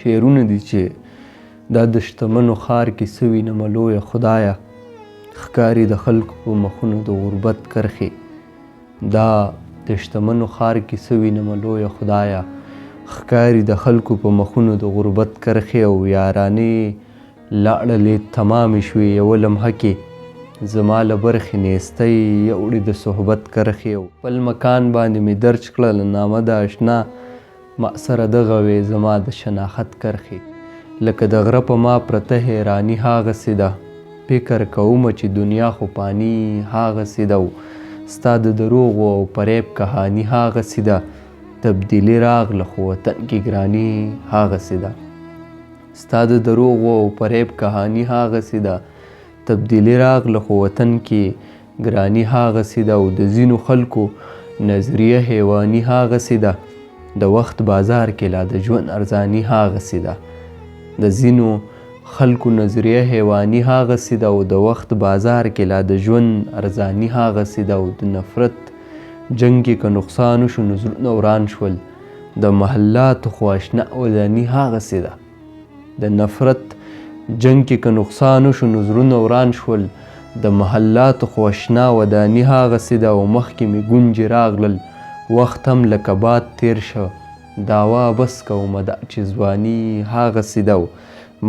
شعرونه دي چې دا د شتمنو ښار کې څه وینمه لویه خدایه، ښکاري د خلکو په مخونو د غربت کرښې. دا د شتمنو ښار کې څه وینمه لویه خدایه، ښکاري د خلکو په مخونو د غربت کرښې. او یارانې لاړلې تمامې شوې یوه لمحه کې، زما له برخې نیستی یوړې د صحبت کرښې. خپل مکان باندې مې درج کړله نامه د اشنا، ما سره دغه وې زما د شناخت کرښې. لکه د غره په ما پرته حیراني هاغسې ده، فکر کومه چې دنیا خو فاني هاغسې ده. او ستا د دروغو او فریب کهاني هاغسې ده، تبدیلي راغله خو وطن کې ګراني هاغسې ده. ستا د دروغو او فریب کهاني هاغسې ده، تبدیلي راغله خو وطن کې ګراني هاغسې ده. او د ځینو خلکو نظریه حیواني هاغسې ده، د وخت بازار کې لا د ژوند ارزاني هاغسې ده. د ځینو خلکو نظریه حیواني هاغسې ده، او د وخت بازار کې لا د ژوند ارزاني هاغسې ده. او د نفرت جنګ کې که نقصان شو نو زړونه وران شول، د محلاتو خو اشنا وداني هاغسې ده. د نفرت جنګ کې که نقصان شو نو زړونه وران شول، د محلاتو خو اشنا وداني هاغسې ده. او مخکې مې ګونجې راغلل، وخت هم لکه باد تیر شه، دعوا بس کومه دا چې ځواني هاغسې ده.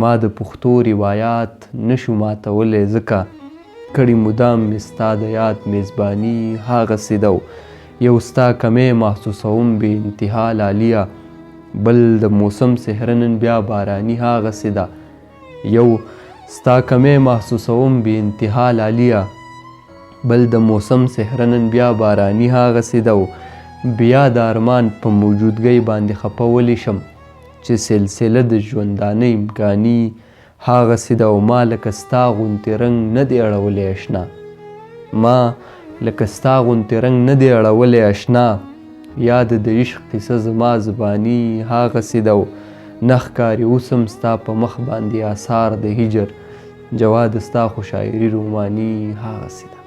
ما د پښتو روایات نشو ماتولی ځکه کړي مدام مې ستا د یاد میزباني هاغسې ده. یو ستا کمی محسوسوم بې انتها لالیه، بل د موسم سحره نن بیا باراني هاغسې ده. یو ستا کمی محسوسوم بې انتها لالیه، بل د موسم سحره نن بیا باراني هاغسې ده. بیا د ارمان په موجودګۍ باندې خفه ولی شم چې سلسله د ژوندانه امکاني هاغسې ده. او ما لکه ستا غوندې رنګ نه دی اړولی اشنا، ما لکه ستا غوندې رنګ نه دی اړولی اشنا. یاد د عشق قصه زما زباني هاغسې ده. نه ښکاري اوس هم ستا په مخ باندې آثار د هجر، جواد ستا خو شاعري روماني هاغسې ده.